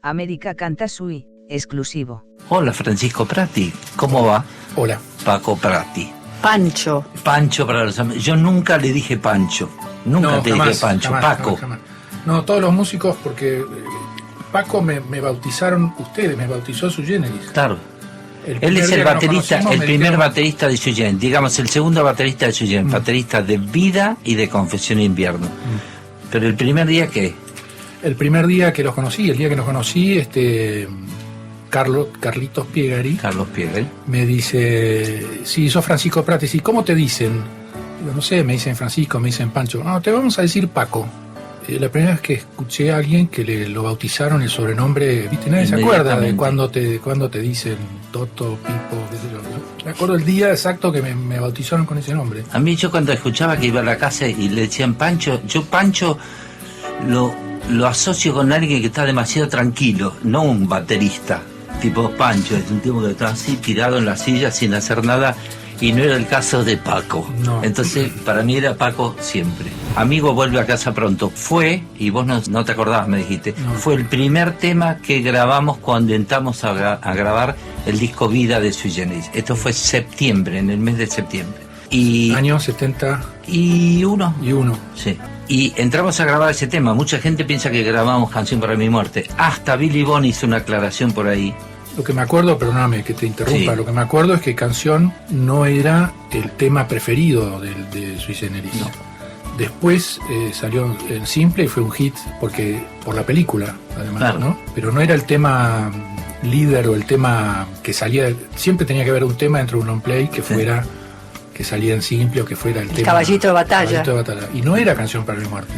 América canta Sui, exclusivo. Hola Francisco Prati, ¿cómo va? Hola. Paco Prati. Pancho. Pancho para los amigos. Yo nunca le dije Pancho. Nunca No, te jamás, dije Pancho. jamás, Paco. jamás. No, todos los músicos, porque Paco me bautizaron, ustedes, me bautizó Sui Generis. Claro. El Él primer es día el que nos baterista, conocimos, el me primer dijeron- baterista de Sui Generis, digamos el segundo baterista de Sui Generis, baterista de Vida y de Confesión de Invierno. Pero el primer día, ¿qué? El primer día que los conocí, el día que nos conocí, Carlitos Piegari Carlos Piegel. me dice, sí, sos Francisco Prati, sí, ¿cómo te dicen? Digo, no sé, me dicen Francisco, me dicen Pancho. No, te vamos a decir Paco. La primera vez que escuché a alguien que lo bautizaron el sobrenombre, viste, nadie se acuerda de cuando te dicen Toto, Pipo, qué sé yo. Me acuerdo el día exacto que me bautizaron con ese nombre. A mí yo cuando escuchaba que iba a la casa y le decían Pancho, yo Pancho lo asocio con alguien que está demasiado tranquilo, no un baterista. Tipo Pancho, es un tipo que está así tirado en la silla sin hacer nada, y no era el caso de Paco. No. Entonces para mí era Paco siempre. Amigo vuelve a casa pronto. Fue, y vos no te acordabas, me dijiste, No. fue el primer tema que grabamos cuando entramos a grabar el disco Vida de Sui Generis. Esto fue septiembre, en el mes de septiembre. Y Año 71. y uno. Sí. Y entramos a grabar ese tema. Mucha gente piensa que grabamos Canción para mi muerte. Hasta Billy Bond hizo una aclaración por ahí. Lo que me acuerdo, perdóname que te interrumpa, Sí. lo que me acuerdo es que Canción no era el tema preferido de Sui Generis. No. Después salió en Simple y fue un hit por la película, además, Claro. ¿no? Pero no era el tema líder o el tema que salía, siempre tenía que haber un tema dentro de un long play que fuera, que salía en Simple o que fuera el tema Caballito de batalla. Caballito de batalla. Y no era Canción para mi muerte.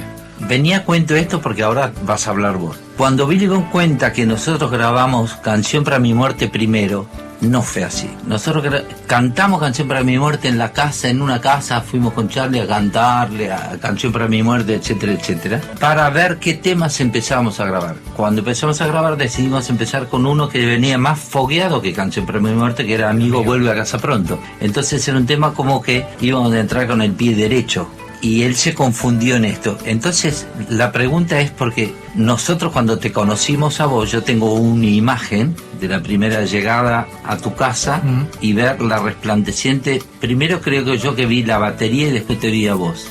Venía a cuento esto porque ahora vas a hablar vos. Cuando Billy Bond cuenta que nosotros grabamos Canción para mi muerte primero, no fue así. Nosotros cantamos Canción para mi muerte en la casa, en una casa, fuimos con Charlie a cantarle a Canción para mi muerte, etcétera, etcétera, para ver qué temas empezábamos a grabar. Cuando empezamos a grabar decidimos empezar con uno que venía más fogueado que Canción para mi muerte, que era Amigo vuelve a casa pronto. Entonces era un tema como que íbamos a entrar con el pie derecho. Y él se confundió en esto. Entonces, la pregunta es porque nosotros cuando te conocimos a vos, yo tengo una imagen de la primera llegada a tu casa y ver la resplandeciente. Primero creo que yo que vi la batería y después te vi a vos.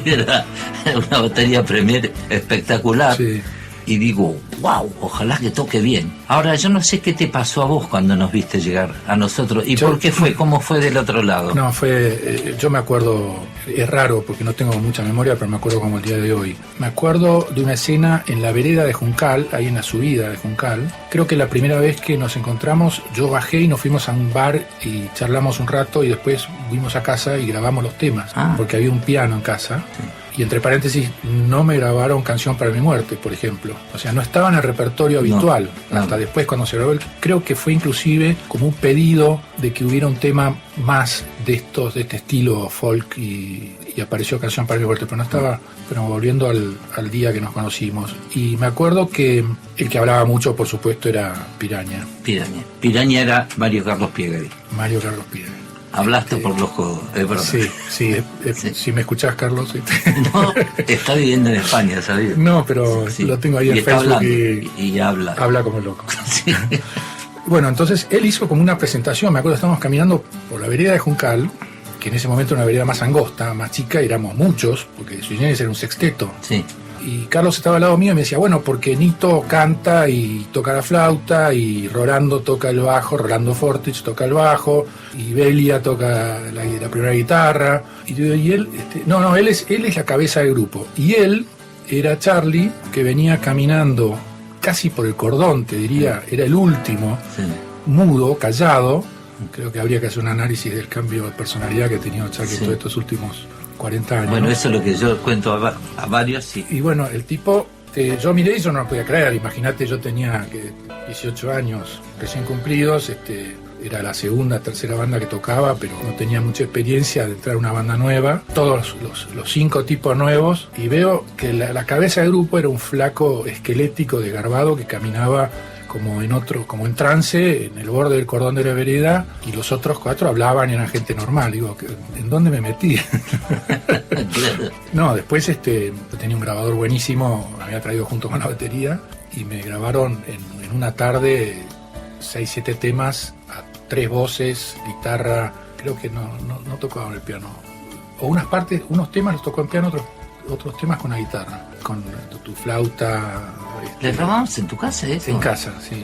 Era una batería Premier espectacular. Sí. Y digo, wow, ojalá que toque bien. Ahora, yo no sé qué te pasó a vos cuando nos viste llegar a nosotros. ¿Y por qué fue? ¿Cómo fue del otro lado? No, yo me acuerdo, es raro porque no tengo mucha memoria, pero me acuerdo como el día de hoy. Me acuerdo de una escena en la vereda de Juncal, ahí en la subida de Juncal. Creo que la primera vez que nos encontramos, yo bajé y nos fuimos a un bar y charlamos un rato y después fuimos a casa y grabamos los temas, porque había un piano en casa. Sí. Y entre paréntesis, no me grabaron Canción para mi muerte, por ejemplo. O sea, no estaba en el repertorio habitual. No. Hasta después cuando se grabó, creo que fue inclusive como un pedido de que hubiera un tema más de este estilo folk y apareció Canción para mi muerte, pero no estaba, pero volviendo al día que nos conocimos. Y me acuerdo que el que hablaba mucho, por supuesto, era Piraña. Piraña era Mario Carlos Piegari. Mario Carlos Piegari. Hablaste por los codos, es verdad. Sí. Sí. Si me escuchás, Carlos. No, está viviendo en España, ¿sabías? No, pero Sí. lo tengo ahí en está Facebook hablando, y habla. Habla como loco. Sí. Bueno, entonces él hizo como una presentación. Me acuerdo, estábamos caminando por la vereda de Juncal, que en ese momento era una vereda más angosta, más chica, y éramos muchos, porque Sui Generis era un sexteto. Sí. Y Carlos estaba al lado mío y me decía, bueno, porque Nito canta y toca la flauta, y Rolando toca el bajo, Rolando Fortich toca el bajo, y Belia toca la primera guitarra. Y él, él es la cabeza del grupo. Y él era Charlie, que venía caminando casi por el cordón, te diría, era el último, Sí. mudo, callado. Creo que habría que hacer un análisis del cambio de personalidad que ha tenido Charlie Sí. todos estos últimos 40 años. Bueno, ¿no? eso es lo que yo cuento a varios, sí. Y bueno, el tipo, yo miré y yo no lo podía creer. Imagínate, yo tenía 18 años recién cumplidos, era la segunda, tercera banda que tocaba, pero no tenía mucha experiencia de entrar a una banda nueva. Todos los 5 tipos nuevos, y veo que la cabeza del grupo era un flaco esquelético desgarbado que caminaba como en trance, en el borde del cordón de la vereda, y los otros 4 hablaban y eran gente normal. Digo, ¿en dónde me metí? No, después tenía un grabador buenísimo, me había traído junto con la batería, y me grabaron en una tarde 6, 7 temas a 3 voces, guitarra, creo que no tocaban el piano. O unos temas los tocó en piano, otros temas con la guitarra, con tu flauta. ¿Le grabamos en tu casa eso? En casa, sí.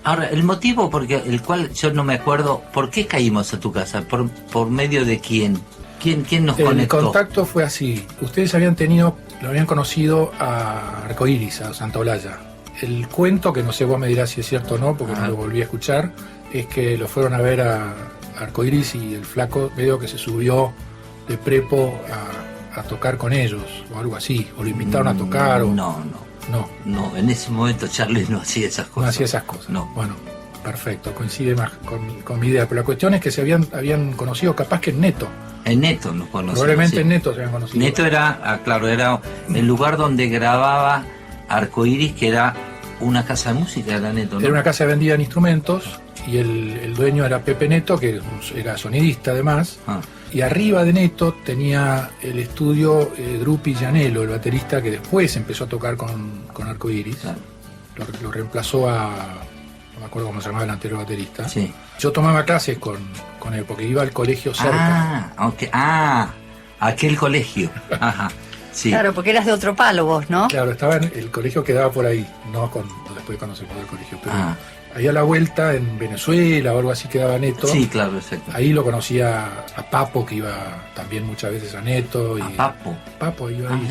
Ahora, el motivo por el cual yo no me acuerdo, ¿por qué caímos a tu casa? ¿Por medio de quién? ¿Quién nos conectó? El contacto fue así. Ustedes lo habían conocido a Arcoiris, a Santa Olalla. El cuento, que no sé, vos me dirás si es cierto o no, porque no lo volví a escuchar, es que lo fueron a ver a Arcoiris y el flaco medio que se subió de prepo a tocar con ellos, o algo así, o lo invitaron a tocar. No, en ese momento Charlie no hacía esas cosas. No hacía esas cosas. No. Bueno, perfecto, coincide más con mi idea. Pero la cuestión es que se habían conocido capaz que en Neto. En Neto nos conocimos. Probablemente sí. en Neto se habían conocido. Neto era el lugar donde grababa Arcoiris, que era una casa de música, era Neto, ¿no? Era una casa que vendían instrumentos y el dueño era Pepe Neto, que era sonidista además. Y arriba de Neto tenía el estudio Drupi Llanelo, el baterista que después empezó a tocar con Arcoiris. Claro. Lo reemplazó no me acuerdo cómo se llamaba el anterior baterista. Sí. Yo tomaba clases con él porque iba al colegio cerca. Aquel colegio. Ajá. Sí. Claro, porque eras de otro palo vos, ¿no? Claro, estaba el colegio quedaba por ahí, después cuando se mudó el colegio, pero ahí a la vuelta en Venezuela o algo así quedaba Neto. Sí, claro, exacto. Ahí lo conocía a Papo, que iba también muchas veces a Neto. ¿A Papo? Papo iba ahí.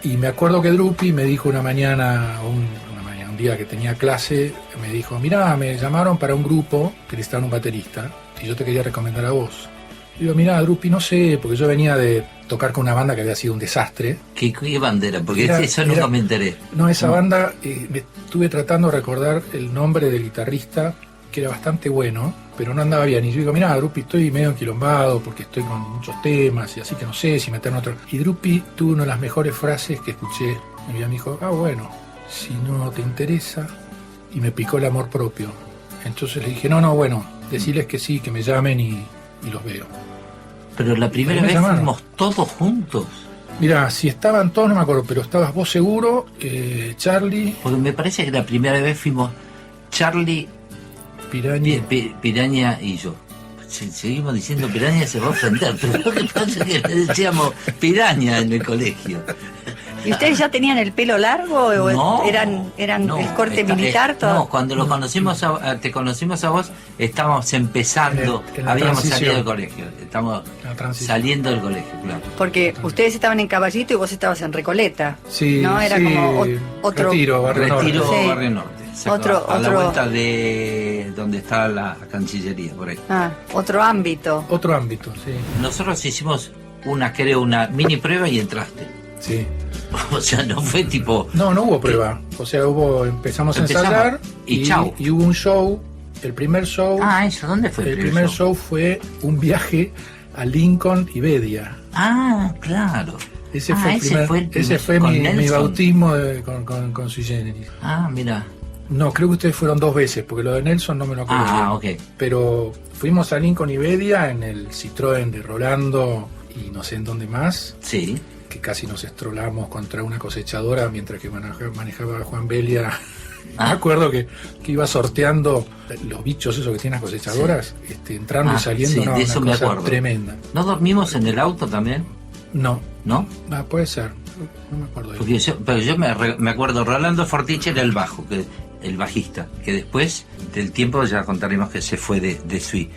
¿Sí? Y me acuerdo que Drupi me dijo una mañana, un día que tenía clase, me dijo, mirá, me llamaron para un grupo que necesitaban un baterista y yo te quería recomendar a vos. Digo, mirá, Drupi, no sé, porque yo venía de tocar con una banda que había sido un desastre. ¿Qué bandera? Porque eso nunca me enteré. No, esa banda, me estuve tratando de recordar el nombre del guitarrista, que era bastante bueno, pero no andaba bien. Y yo digo, mirá, Drupi, estoy medio enquilombado porque estoy con muchos temas y así que no sé si meterme otro. Y Drupi tuvo una de las mejores frases que escuché. Y me dijo, bueno, si no te interesa, y me picó el amor propio. Entonces le dije, bueno, decirles que sí, que me llamen y los veo. Pero la primera vez fuimos todos juntos. Mira, si estaban todos no me acuerdo, pero estabas vos seguro, Charlie... Porque me parece que la primera vez fuimos Charlie, Piraña y yo. Si seguimos diciendo Piraña se va a ofender, pero lo que pasa es que le decíamos Piraña en el colegio. ¿Y ustedes ya tenían el pelo largo o no, eran el corte militar? Todo? No, cuando te conocimos a vos, estábamos empezando, habíamos salido del colegio, estamos saliendo del colegio, claro. Porque ustedes estaban en Caballito y vos estabas en Recoleta. Sí, ¿no? Era como otro... Retiro, Barrio Norte. Exacto, a la vuelta de donde está la Cancillería, por ahí. Otro ámbito. Otro ámbito, sí. Nosotros hicimos una mini prueba y entraste. Sí. O sea, no fue tipo... No hubo prueba. O sea, empezamos a ensayar y chau. Y hubo un show, el primer show... ¿eso dónde fue? El primer show fue un viaje a Lincoln y Bedia. Claro. Ese fue mi bautismo con Sui Generis. Mira. No, creo que ustedes fueron 2 veces, porque lo de Nelson no me lo acuerdo. Ok. Pero fuimos a Lincoln y Bedia en el Citroën de Rolando y no sé en dónde más. Sí. Que casi nos estrolamos contra una cosechadora mientras que manejaba Juan Belia. Me acuerdo que iba sorteando los bichos esos que tienen las cosechadoras, entrando y saliendo, de eso una me cosa acuerdo. Tremenda. ¿No dormimos en el auto también? No. ¿No? Puede ser. No me acuerdo. Porque yo me acuerdo, Rolando Fortiche era el bajo, el bajista, que después del tiempo ya contaremos que se fue de Sui.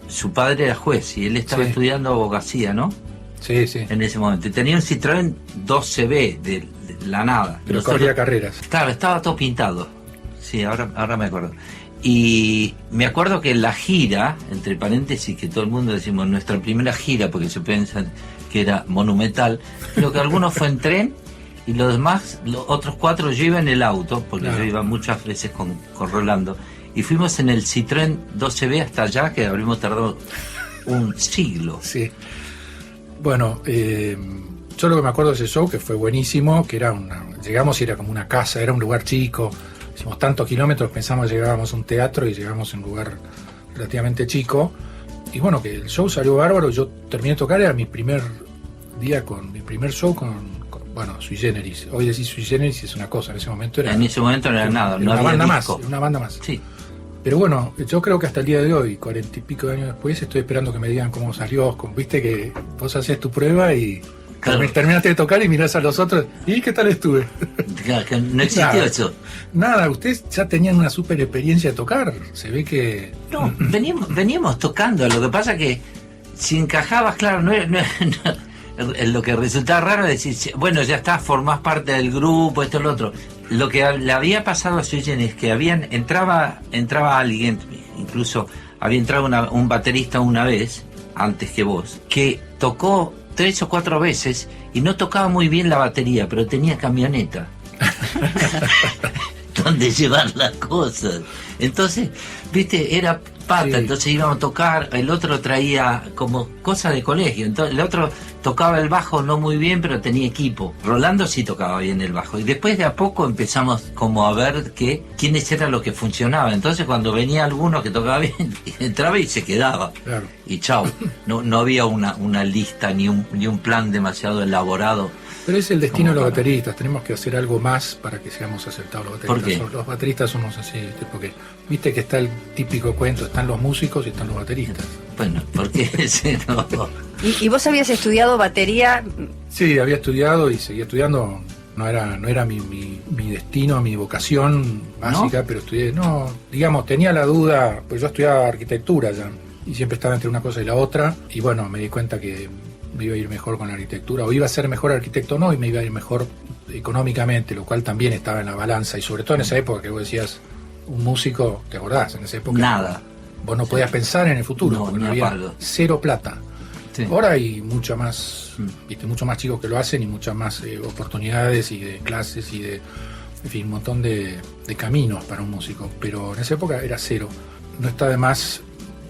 Su padre era juez y él estaba estudiando abogacía, ¿no? Sí. En ese momento. Y tenía un Citroën 2CB de la nada. Pero corría carreras. Claro, estaba todo pintado. Sí, ahora me acuerdo. Y me acuerdo que la gira, entre paréntesis, que todo el mundo decimos nuestra primera gira, porque se piensa que era monumental, creo que algunos fue en tren y los demás, los otros 4 yo iba en el auto, porque yo iba muchas veces con Rolando, y fuimos en el Citroën 2CB hasta allá, que habríamos tardado un siglo. Sí. Bueno, yo lo que me acuerdo de ese show, que fue buenísimo, que llegamos y era como una casa, era un lugar chico, hicimos tantos kilómetros, pensamos que llegábamos a un teatro y llegamos a un lugar relativamente chico, y bueno, que el show salió bárbaro, yo terminé de tocar, era mi primer día mi primer show bueno, Sui Generis. Hoy decís Sui Generis es una cosa, en ese momento era... En ese momento no era nada, no una había banda disco. más, era una banda más. Sí. Pero bueno, yo creo que hasta el día de hoy, 40 y pico de años después, estoy esperando que me digan cómo salió. Viste que vos haces tu prueba y Claro. terminaste de tocar y mirás a los otros. ¿Y qué tal estuve? Claro, que no existió Nada. eso. Nada, ustedes ya tenían una super experiencia de tocar. Se ve que... No, veníamos tocando. Lo que pasa que si encajabas, claro, lo que resultaba raro es decir, bueno, ya está, formás parte del grupo, esto, lo otro. Lo que le había pasado a Sui Generis es que entraba alguien, incluso había entrado un baterista una vez, antes que vos, que tocó 3 o 4 veces y no tocaba muy bien la batería, pero tenía camioneta donde llevar las cosas. Entonces, viste, era pata, Sí. entonces íbamos a tocar, el otro traía como cosas de colegio, entonces el otro tocaba el bajo no muy bien, pero tenía equipo. Rolando sí tocaba bien el bajo. Y después de a poco empezamos como a ver quiénes eran los que funcionaban. Entonces cuando venía alguno que tocaba bien, entraba y se quedaba. Claro. Y chao. No había una lista ni un plan demasiado elaborado. Pero es el destino de los Como para- bateristas. Tenemos que hacer algo más para que seamos aceptados los bateristas. ¿Por qué? Los bateristas somos así, ¿viste? Porque viste que está el típico cuento, están los músicos y están los bateristas. Bueno, porque ese no... ¿Y vos habías estudiado batería? Sí, había estudiado y seguía estudiando. No era mi destino, mi vocación básica, pero estudié, digamos, tenía la duda, pues yo estudiaba arquitectura ya, y siempre estaba entre una cosa y la otra, y bueno, me di cuenta que me iba a ir mejor con la arquitectura, o iba a ser mejor arquitecto o no, y me iba a ir mejor económicamente, lo cual también estaba en la balanza, y sobre todo en esa época que vos decías, un músico, ¿te acordás? En esa época Nada. vos no podías pensar en el futuro, No, porque ni no a había palo. cero plata. Sí. Ahora hay mucho más, viste, mucho más chicos que lo hacen y muchas más oportunidades y de clases y de, en fin, un montón de caminos para un músico. Pero en esa época era cero. No está de más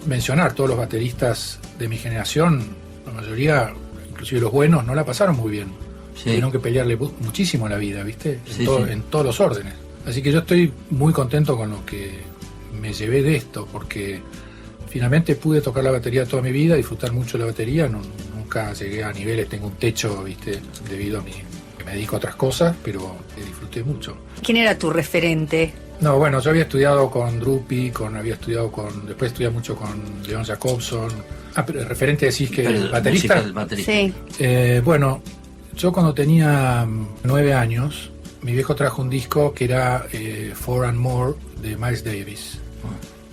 mencionar, todos los bateristas de mi generación, la mayoría, inclusive los buenos, no la pasaron muy bien. Sí. Tuvieron que pelearle muchísimo a la vida, viste, Sí, sí. en todos los órdenes. Así que yo estoy muy contento con lo que me llevé de esto, porque finalmente pude tocar la batería toda mi vida, disfrutar mucho la batería, nunca llegué a niveles, tengo un techo, viste, debido a que me dedico a otras cosas, pero disfruté mucho. ¿Quién era tu referente? No, bueno, yo había estudiado con Drupi, después estudié mucho con Leon Jacobson. Pero el referente decís que Pero el baterista. música del baterista. Sí. Bueno, yo cuando tenía 9 años, mi viejo trajo un disco que era Four and More de Miles Davis.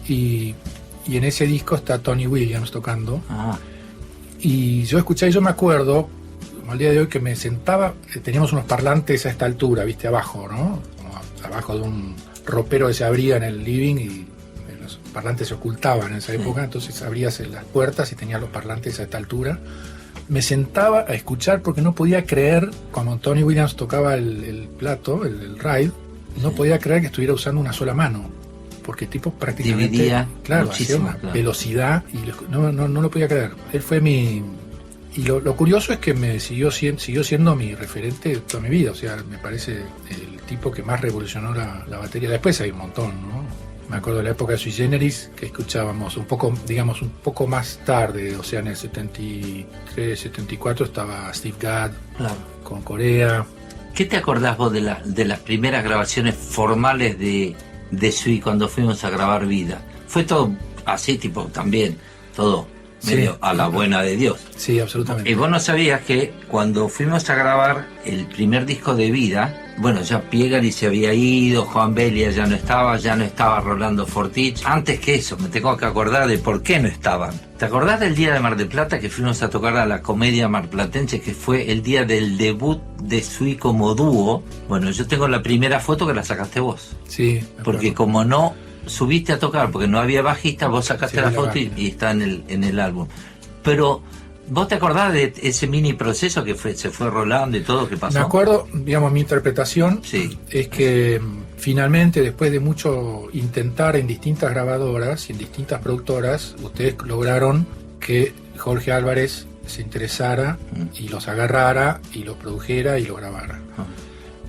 Y en ese disco está Tony Williams tocando. Ah, Y yo me acuerdo, como al día de hoy, que me sentaba, teníamos unos parlantes a esta altura, viste, abajo, ¿no? Como abajo de un ropero que se abría en el living y los parlantes se ocultaban en esa época, entonces abrías las puertas y tenías los parlantes a esta altura. Me sentaba a escuchar porque no podía creer, cuando Tony Williams tocaba el plato, el ride, no podía creer que estuviera usando una sola mano. Porque el tipo prácticamente, Dividía claro, hacía muchísimo, una claro. velocidad y no lo podía creer. Él fue mi... Y lo curioso es que siguió siendo mi referente toda mi vida. O sea, me parece el tipo que más revolucionó la batería. Después hay un montón, ¿no? Me acuerdo de la época de Sui Generis, que escuchábamos un poco más tarde. O sea, en el 73, 74 estaba Steve Gadd claro. con Corea. ¿Qué te acordás vos de las primeras grabaciones formales de Sui cuando fuimos a grabar Vida? Fue todo así, tipo, también, todo medio Sí. a la buena de Dios. Sí, absolutamente. Y vos no sabías que cuando fuimos a grabar el primer disco de Vida, bueno, ya Piegari se había ido, Juan Belia ya no estaba Rolando Fortich. Antes que eso, me tengo que acordar de por qué no estaban. ¿Te acordás del día de Mar del Plata que fuimos a tocar a la Comedia Marplatense, que fue el día del debut de Sui como dúo? Bueno, yo tengo la primera foto que la sacaste vos. Sí, me acuerdo. Porque como no subiste a tocar, porque no había bajista, vos sacaste Sí, la la foto y banda. está en el álbum. Pero, ¿vos te acordás de ese mini proceso que se fue rolando y todo que pasó? Me acuerdo, digamos, mi interpretación Sí. es que finalmente, después de mucho intentar en distintas grabadoras y en distintas productoras, ustedes lograron que Jorge Álvarez se interesara y los agarrara y los produjera y los grabara. Ah.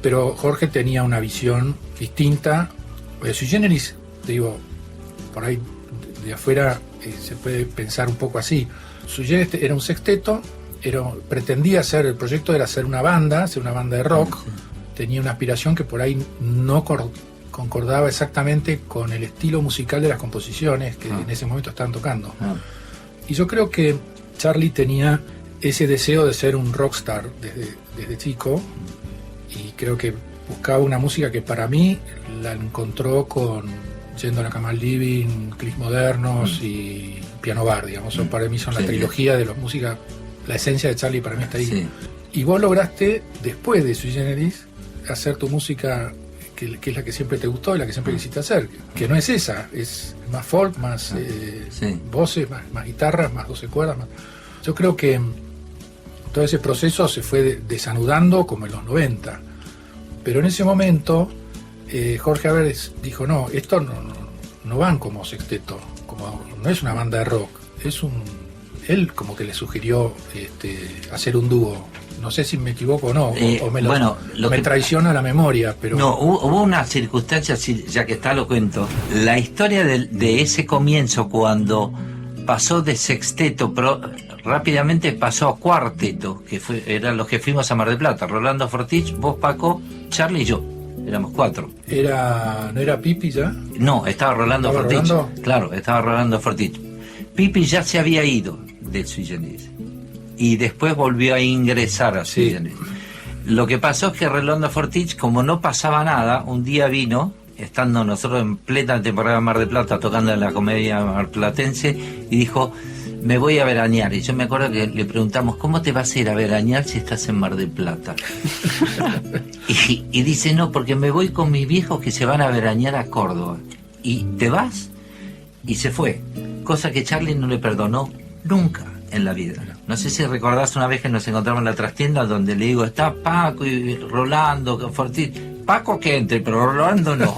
Pero Jorge tenía una visión distinta. Sui Generis, te digo, por ahí de afuera se puede pensar un poco así. Sui Generis era un sexteto pretendía hacer, el proyecto era hacer una banda de rock. Sí. Tenía una aspiración que por ahí no concordaba exactamente con el estilo musical de las composiciones que en ese momento estaban tocando. Y yo creo que Charlie tenía ese deseo de ser un rockstar desde chico, y creo que buscaba una música que para mí la encontró yendo a la cama al living, clics modernos y piano bar, digamos. Para mí son la trilogía de la música, la esencia de Charlie para mí está ahí. Sí. Y vos lograste, después de Sui Generis, hacer tu música que es la que siempre te gustó y la que siempre quisiste hacer, que no es esa, es más folk, más voces, más guitarras, más 12 cuerdas. Yo creo que todo ese proceso se fue desanudando como en los 90, pero en ese momento Jorge Haber dijo, no, esto no van como sexteto, no es una banda de rock, él como que le sugirió hacer un dúo. No sé si me equivoco o no, me traiciona la memoria, pero... No, hubo una circunstancia, ya que está lo cuento. La historia de ese comienzo, cuando pasó de sexteto, pero rápidamente pasó a cuarteto, que eran los que fuimos a Mar del Plata. Rolando Fortich, vos, Paco, Charlie y yo. Éramos 4. ¿No era Pipi ya? No, estaba Rolando Fortich. ¿Rolando? Claro, estaba Rolando Fortich. Pipi ya se había ido de Sui Generis y después volvió a ingresar a Sui Generis. Lo que pasó es que Rolando Fortich, como no pasaba nada, un día vino, estando nosotros en plena temporada de Mar del Plata tocando en la Comedia Marplatense, y dijo, me voy a veranear. Y yo me acuerdo que le preguntamos, ¿cómo te vas a ir a veranear si estás en Mar del Plata? y dice, no, porque me voy con mis viejos que se van a veranear a Córdoba. ¿Y te vas? Y se fue, cosa que Charlie no le perdonó nunca en la vida. No sé si recordás una vez que nos encontramos en la trastienda, donde le digo, está Paco y Rolando, Fortich. Paco que entre, pero Rolando no.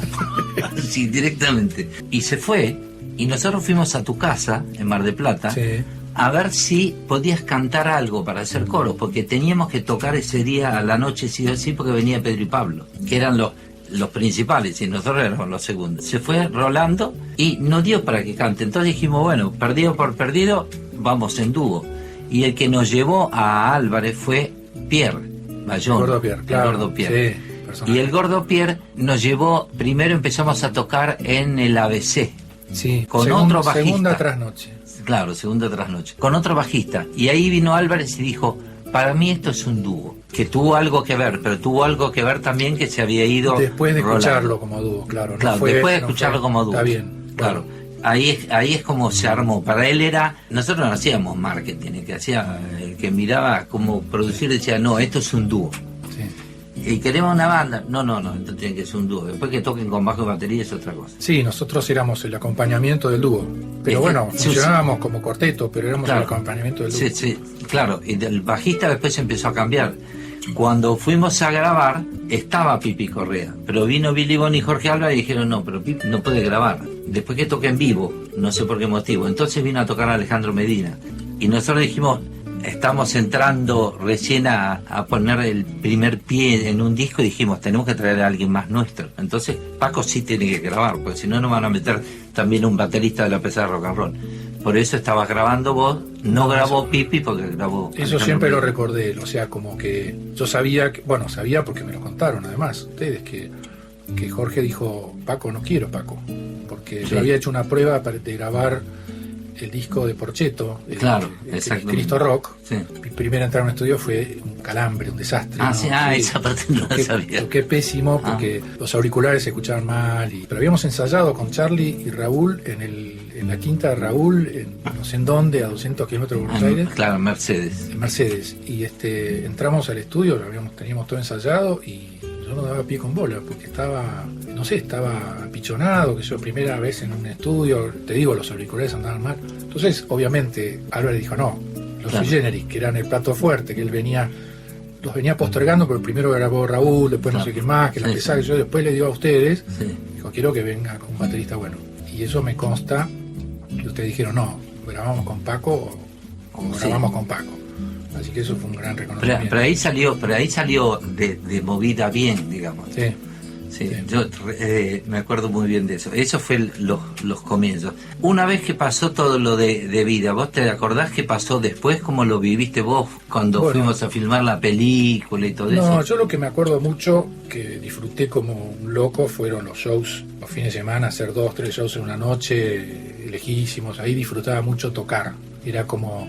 Sí, directamente. Y se fue, y nosotros fuimos a tu casa, en Mar del Plata, a ver si podías cantar algo para hacer coros, porque teníamos que tocar ese día a la noche, sí o sí, porque venía Pedro y Pablo, que eran los principales, y nosotros éramos los segundos. Se fue Rolando y no dio para que cante. Entonces dijimos, bueno, perdido por perdido, vamos en dúo. Y el que nos llevó a Álvarez fue Pierre Bayón. Gordo Pierre, claro. El Gordo Pierre. Sí, y el Gordo Pierre nos llevó, primero empezamos a tocar en el ABC. Sí, con otro bajista. Segunda trasnoche. Claro, segunda trasnoche. Con otro bajista. Y ahí vino Álvarez y dijo, para mí esto es un dúo. Que tuvo algo que ver, pero tuvo algo que ver también que se había ido después de Rolando. Escucharlo como dúo, claro. Después de escucharlo como dúo. Está bien. Claro. Bueno. Ahí es como se armó. Para él nosotros no hacíamos marketing, el que miraba cómo producir decía, no, esto es un dúo. Sí. Y queremos una banda. No, esto tiene que ser un dúo. Después que toquen con bajo y batería es otra cosa. Sí, nosotros éramos el acompañamiento del dúo. Pero bueno, funcionábamos como cuarteto, pero éramos el acompañamiento del dúo. Sí, claro. Y el bajista después empezó a cambiar. Cuando fuimos a grabar, estaba Pipi Correa, pero vino Billy Bon y Jorge Álvarez y dijeron, no, pero Pipi no puede grabar. Después que toque en vivo, no sé por qué motivo. Entonces vino a tocar Alejandro Medina. Y nosotros dijimos, estamos entrando recién a poner el primer pie en un disco, y dijimos, tenemos que traer a alguien más nuestro. Entonces Paco sí tiene que grabar, porque si no nos van a meter también un baterista de la pesada rock and roll. Por eso estabas grabando vos, no grabó Pipi porque grabó... Eso siempre lo recordé, o sea, como que yo sabía porque me lo contaron además, ustedes, que Jorge dijo, Paco, no quiero Paco, porque yo había hecho una prueba de grabar el disco de Porchetto, el Cristo Rock. Sí. Mi primera entrada en un estudio fue un calambre, un desastre. Esa parte no la sabía. Toqué pésimo porque los auriculares se escuchaban mal. Pero habíamos ensayado con Charlie y Raúl en la quinta de Raúl, no sé en dónde, a 200 kilómetros de Buenos Aires. Claro, Mercedes. En Mercedes. Y entramos al estudio, teníamos todo ensayado y yo no daba pie con bola porque estaba apichonado, que yo primera vez en un estudio, te digo, los auriculares andaban mal. Entonces, obviamente, Álvarez dijo, no, los Sui Generis, que eran el plato fuerte, que él los venía postergando, pero primero grabó Raúl, después no sé qué más, que la pesada, que yo después le dio a ustedes, dijo, quiero que venga con un baterista bueno. Y eso me consta que ustedes dijeron, no, grabamos con Paco o grabamos con Paco. Así que eso fue un gran reconocimiento. Pero ahí salió de movida bien, digamos. Sí. Sí, Sí. yo me acuerdo muy bien de eso. Eso fue los comienzos. Una vez que pasó todo lo de vida, ¿vos te acordás qué pasó después? ¿Cómo lo viviste vos cuando Bueno. fuimos a filmar la película y todo No, eso? yo lo que me acuerdo mucho, que disfruté como un loco, fueron los shows, los fines de semana, hacer 2, 3 shows en una noche, lejísimos. Ahí disfrutaba mucho tocar. Era como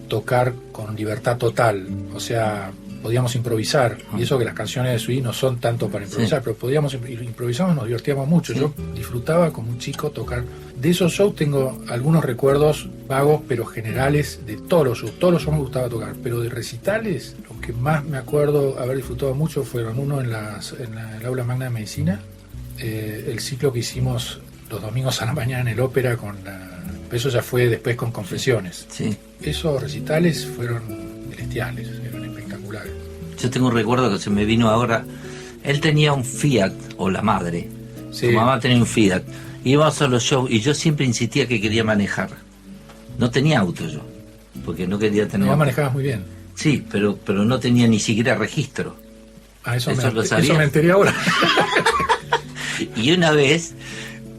tocar con libertad total. O sea, podíamos improvisar. Y eso que las canciones de Sui no son tanto para improvisar, pero podíamos improvisamos, nos divertíamos mucho. Sí. Yo disfrutaba como un chico tocar. De esos shows tengo algunos recuerdos vagos, pero generales, de todos los shows. Todos los shows me gustaba tocar. Pero de recitales, lo que más me acuerdo haber disfrutado mucho fueron uno en el Aula Magna de Medicina, el ciclo que hicimos los domingos a la mañana en el Ópera con eso ya fue después con Confesiones. Sí. Esos recitales fueron celestiales, eran espectaculares. Yo tengo un recuerdo que se me vino ahora. Él tenía un Fiat, o la madre. Sí. Su mamá tenía un Fiat. Íbamos a los shows y yo siempre insistía que quería manejar. No tenía auto yo, porque no quería tener No auto. manejabas muy bien. Sí, pero no tenía ni siquiera registro. Ah, eso ¿Lo sabías? me enteré ahora. Y una vez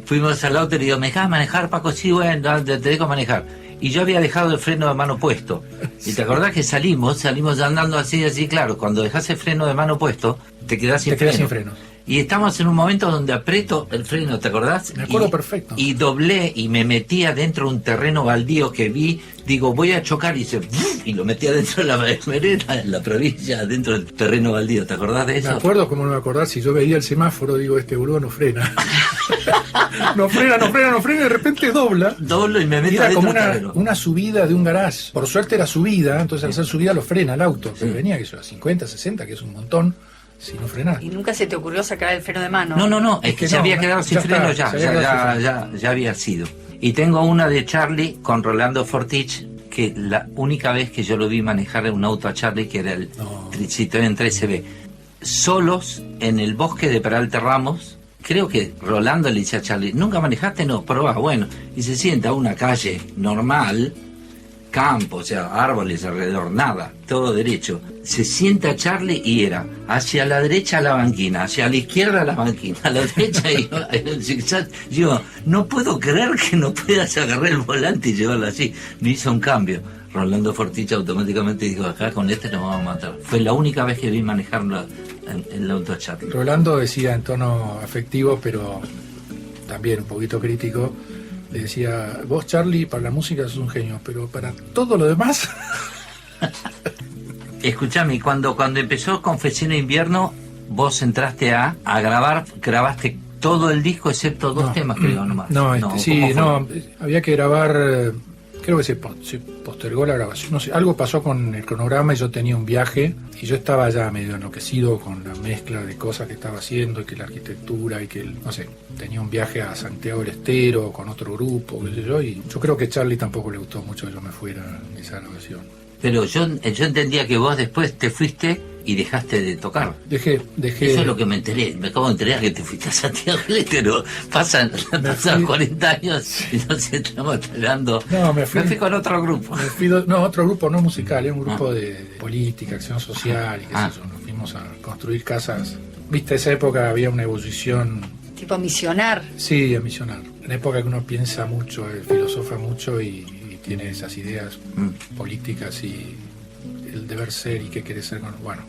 fuimos al auto y le digo, ¿me dejas manejar, Paco? Sí, bueno, te dejo manejar. Y yo había dejado el freno de mano puesto. Y te acordás que salimos andando así, claro, cuando dejas el freno de mano puesto, te quedás sin freno. Sin frenos. Y estamos en un momento donde aprieto el freno, ¿te acordás? Me acuerdo perfecto. Y doblé y me metí adentro de un terreno baldío que vi, digo, voy a chocar y lo metí adentro de la vereda, en la provincia, adentro del terreno baldío, ¿te acordás de Me eso? acuerdo, como no me acordás, si yo veía el semáforo, digo, este boludo no frena. no frena, y de repente dobla. Doblo y me Y meto era adentro como del terreno. una subida de un garage. Por suerte era subida, entonces al ser subida lo frena el auto. Sí. Que venía, que eso, a 50, 60, que es un montón, si no frenás. Y nunca se te ocurrió sacar el freno de mano. No, es que se no, había quedado sin ya freno está, ya, se había quedado sin freno. ya había sido. Y tengo una de Charlie con Rolando Fortich, que la única vez que yo lo vi manejar un auto a Charlie, que era el No. Citroën 13B, solos en el bosque de Peralta Ramos. Creo que Rolando le dice a Charlie, ¿nunca manejaste? No, probá, bueno. Y se sienta a una calle normal, campo, o sea, árboles alrededor, nada, todo derecho. Se sienta Charlie y era hacia la derecha la banquina, hacia la izquierda la banquina, a la derecha iba en el zigzag. Yo, no puedo creer que no puedas agarrar el volante y llevarlo así. No hizo un cambio. Rolando Fortich automáticamente dijo, acá con este nos vamos a matar. Fue la única vez que vi manejarlo en el auto a Charlie. Rolando decía en tono afectivo, pero también un poquito crítico, le decía, vos Charlie para la música sos un genio, pero para todo lo demás... Escuchame, cuando empezó Confesión de Invierno, vos entraste a grabar, grabaste todo el disco excepto dos temas, creo, nomás. No, sí, ¿cómo fue? no, había que grabar, creo que se postergó la grabación, no sé, algo pasó con el cronograma y yo tenía un viaje y yo estaba ya medio enloquecido con la mezcla de cosas que estaba haciendo y que la arquitectura y que, no sé, tenía un viaje a Santiago del Estero con otro grupo, qué sé yo, y yo creo que a Charlie tampoco le gustó mucho que yo me fuera en esa grabación. Pero yo entendía que vos después te fuiste y dejaste de tocar. Dejé. Eso es lo que me enteré. Me acabo de enterar que te fuiste a Santiago del Estero. Pasan fui- 40 años y nos estamos esperando. No, me fui con otro grupo. Otro grupo no musical, un grupo de política, acción social y qué Ah. sé yo. Nos fuimos a construir casas. Viste, esa época había una ebullición, Tipo misionar. sí, a misionar. En la época que uno piensa mucho, filosofa mucho y tiene esas ideas políticas y el deber ser y qué quiere ser. Bueno,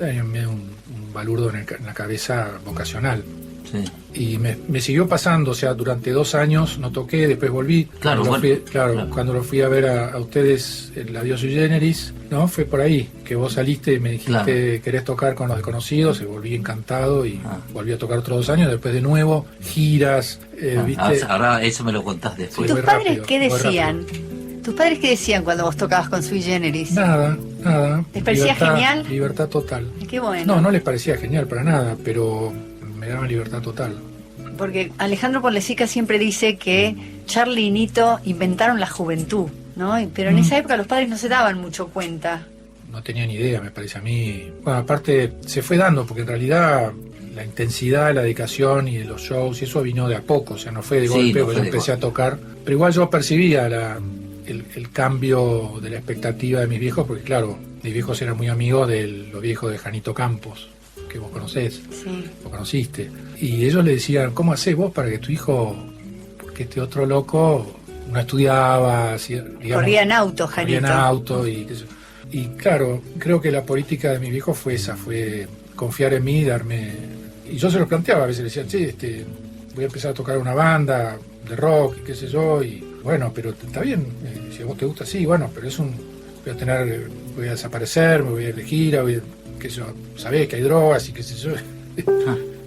hay un balurdo en la cabeza vocacional. Sí. Y me siguió pasando, o sea, durante 2 años no toqué, después volví. Claro, Cuando bueno, claro, cuando lo fui a ver a ustedes, el Adiós Sui Generis, ¿no? Fue por ahí, que vos saliste y me dijiste, Claro. querés tocar con los desconocidos, y volví encantado y volví a tocar otros 2 años, después de nuevo, giras, ¿viste? Ahora eso me lo contás Sí, después. muy ¿Tus padres rápido, qué muy decían? ¿Tus padres qué decían cuando vos tocabas con Sui Generis? Nada. ¿Les parecía genial? Libertad total. Qué bueno. No les parecía genial para nada, pero me daban libertad total. Porque Alejandro Ponlecica siempre dice que Charlie y Nito inventaron la juventud, ¿no? Pero en esa época los padres no se daban mucho cuenta. No tenía ni idea, me parece a mí. Bueno, aparte se fue dando, porque en realidad la intensidad, la dedicación y los shows, y eso vino de a poco, o sea, no fue de Sí, golpe, no porque fue yo de empecé a tocar. Pero igual yo percibía el cambio de la expectativa de mis viejos, porque claro, mis viejos eran muy amigos de los viejos de Janito Campos. que vos conocés, Sí. o conociste. Y ellos le decían, ¿cómo hacés vos para que tu hijo, porque este otro loco no estudiaba, digamos, Corría en auto, corría en Janito. auto y claro, creo que la política de mi viejo fue esa, fue confiar en mí, darme... Y yo se lo planteaba, a veces le decía, che, voy a empezar a tocar una banda de rock y qué sé yo, y bueno, pero está bien, si a vos te gusta, sí, bueno, pero voy a desaparecer, me voy a ir de gira, qué sé yo, sabés que hay drogas y qué sé yo.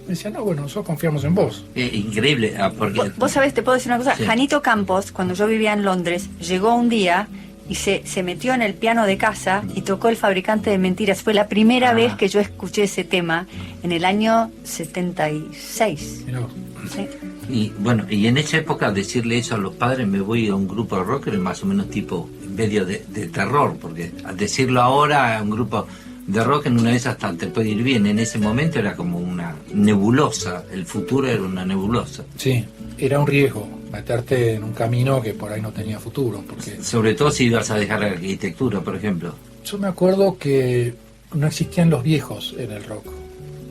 Me decía, no, bueno, nosotros confiamos en vos. Increíble, porque... Vos sabés, te puedo decir una cosa. Sí. Janito Campos, cuando yo vivía en Londres, llegó un día y se metió en el piano de casa y tocó El Fabricante de Mentiras. Fue la primera vez que yo escuché ese tema en el año 76. Mirá vos. Sí. Y bueno, y en esa época decirle eso a los padres, me voy a un grupo de rock, era más o menos tipo medio de terror, porque al decirlo ahora a un grupo de rock en una de esas te puede ir bien, en ese momento era como una nebulosa, el futuro era una nebulosa. Sí, era un riesgo meterte en un camino que por ahí no tenía futuro, porque Sobre todo si ibas a dejar la arquitectura, por ejemplo. yo me acuerdo que no existían los viejos en el rock,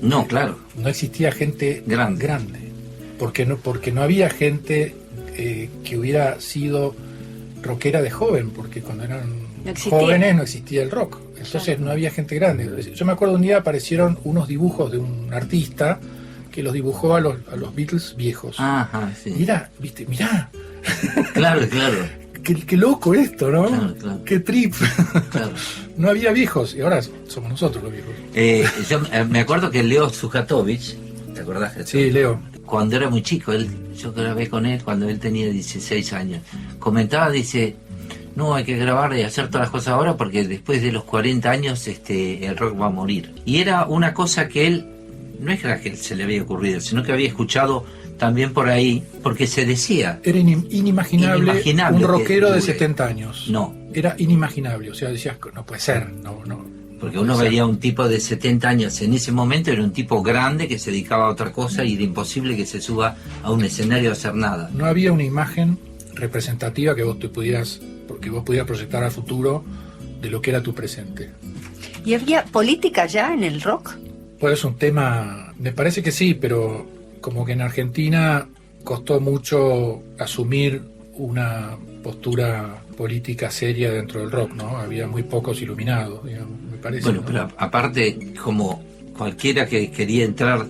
No, claro. no existía gente Grande. porque no había gente que hubiera sido rockera de joven, porque cuando eran No existía. jóvenes no existía el rock, entonces no había gente grande. Yo me acuerdo un día aparecieron unos dibujos de un artista que los dibujó a los Beatles viejos. Ajá, sí. Mirá, viste, mirá, Claro. qué loco esto, ¿no? Claro. Qué trip. Claro. No había viejos, y ahora somos nosotros los viejos. Yo me acuerdo que Leo Sujatovich, ¿te acordás? Sí, Leo. Cuando era muy chico, yo grabé con él cuando él tenía 16 años. Comentaba, dice, no, hay que grabar y hacer todas las cosas ahora porque después de los 40 años el rock va a morir. Y era una cosa que él, no es que se le había ocurrido, sino que había escuchado también por ahí, porque se decía... Era inimaginable un rockero que de dure. 70 años. No. Era inimaginable, o sea, decías, no puede ser, no. Porque no uno puede veía ser. un tipo de 70 años, en ese momento era un tipo grande que se dedicaba a otra cosa y era imposible que se suba a un escenario a hacer nada. No había una imagen representativa que vos pudieras proyectar al futuro de lo que era tu presente. ¿Y había política ya en el rock? Pues es un tema, me parece que sí, pero como que en Argentina costó mucho asumir una postura política seria dentro del rock, ¿no? Había muy pocos iluminados, digamos, me parece. Bueno, ¿no? pero aparte, como cualquiera que quería entrar,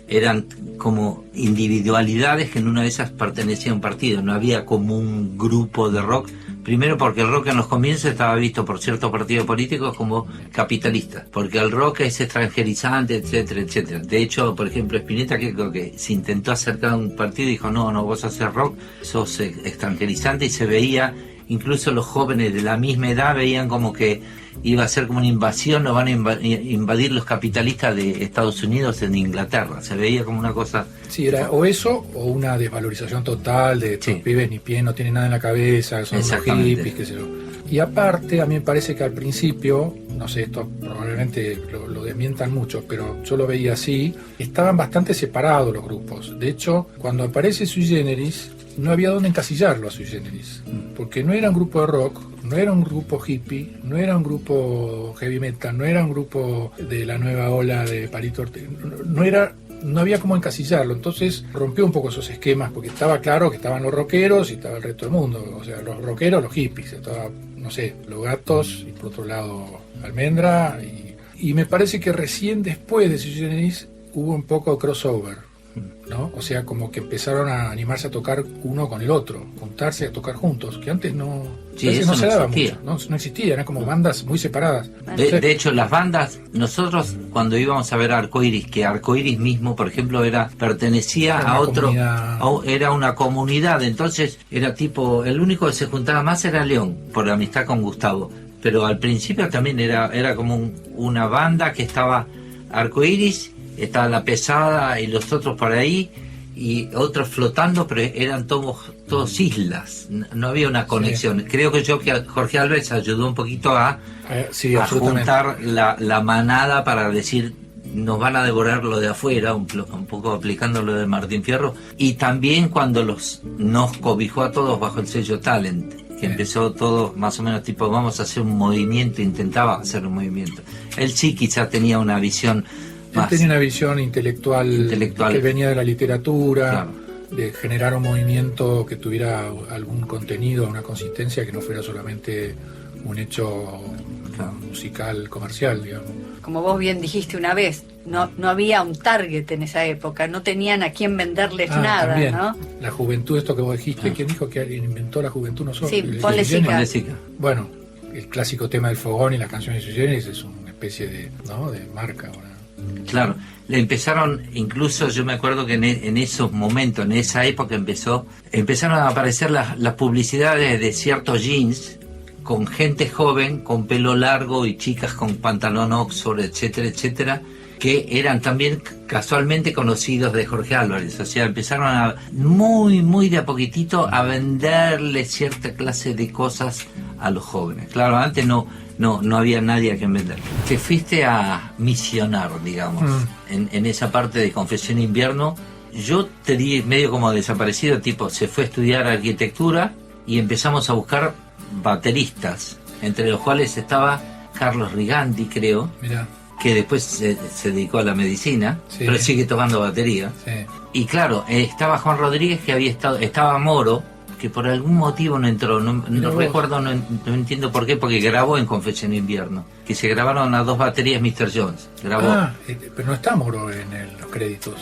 eran como individualidades que en una de esas pertenecían a un partido, no había como un grupo de rock. Primero porque el rock en los comienzos estaba visto por ciertos partidos políticos como capitalista, porque el rock es extranjerizante, etcétera, etcétera. De hecho, por ejemplo, Spinetta, que creo que se intentó acercar a un partido y dijo, no, vos haces rock, sos extranjerizante, y se veía, incluso los jóvenes de la misma edad veían como que iba a ser como una invasión, nos van a invadir los capitalistas de Estados Unidos en Inglaterra. Se veía como una cosa... Sí, era o eso o una desvalorización total de estos pibes ni pie, no tienen nada en la cabeza, son unos hippies, qué sé yo. Y aparte, a mí me parece que al principio, no sé, esto probablemente lo desmientan mucho, pero yo lo veía así, estaban bastante separados los grupos. De hecho, cuando aparece Sui Generis, no había dónde encasillarlo a Sui Generis, porque no era un grupo de rock, no era un grupo hippie, no era un grupo heavy metal, no era un grupo de la nueva ola de Palito Ortega, no había cómo encasillarlo. Entonces rompió un poco esos esquemas, porque estaba claro que estaban los rockeros y estaba el resto del mundo, o sea, los rockeros, los hippies, estaba, no sé, los Gatos y por otro lado Almendra, y me parece que recién después de Sui Generis hubo un poco de crossover, ¿no? O sea, como que empezaron a animarse a tocar uno con el otro, juntarse a tocar juntos, que antes no, no se daba mucho, no existía, eran como bandas muy separadas. De hecho, las bandas, nosotros cuando íbamos a ver Arcoiris, que Arcoiris mismo, por ejemplo, pertenecía a otro, era una comunidad, entonces era tipo, el único que se juntaba más era León, por amistad con Gustavo, pero al principio también era como una banda que estaba Arcoiris, estaba La Pesada y los otros por ahí, y otros flotando, pero eran todos islas, no había una conexión. Sí. Creo que Jorge Alves ayudó un poquito a juntar la manada para decir, nos van a devorar lo de afuera, un poco aplicando lo de Martín Fierro, y también cuando nos cobijó a todos bajo el sello Talent, que empezó todo más o menos tipo, vamos a hacer un movimiento, intentaba hacer un movimiento. Él sí quizá tenía una visión más. tenía una visión intelectual que venía de la literatura, Claro. de generar un movimiento que tuviera algún contenido, una consistencia, que no fuera solamente un hecho Claro. musical, comercial, digamos. Como vos bien dijiste una vez, no había un target en esa época, no tenían a quién venderles nada, también, ¿no? la juventud, esto que vos dijiste, Ah. ¿quién dijo que alguien inventó la juventud? Nosotros. Sí, ponle Jenny. Sica. Ponle Sica. Bueno, el clásico tema del fogón y las canciones de Jenny es una especie de, ¿no?, de marca ahora. Claro, le empezaron, incluso yo me acuerdo que en esos momentos, en esa época empezaron a aparecer las publicidades de ciertos jeans con gente joven, con pelo largo y chicas con pantalón Oxford, etcétera, etcétera, que eran también casualmente conocidos de Jorge Álvarez. O sea, empezaron a muy de a poquitito a venderle cierta clase de cosas a los jóvenes. Claro, antes no había nadie a quien vender. Te fuiste a misionar, digamos, en esa parte de Confesión de Invierno. Yo te di medio como desaparecido, tipo, se fue a estudiar arquitectura y empezamos a buscar bateristas, entre los cuales estaba Carlos Riganti, creo, Mirá, que después se dedicó a la medicina, Sí. pero sigue tocando batería. sí. Y claro, estaba Juan Rodríguez, que había estado, estaba Moro, que por algún motivo no entró, no vos. recuerdo, no entiendo por qué, porque grabó en Confesión de Invierno, que se grabaron a 2 baterías Mr. Jones, grabó, Pero no está Moro en los créditos.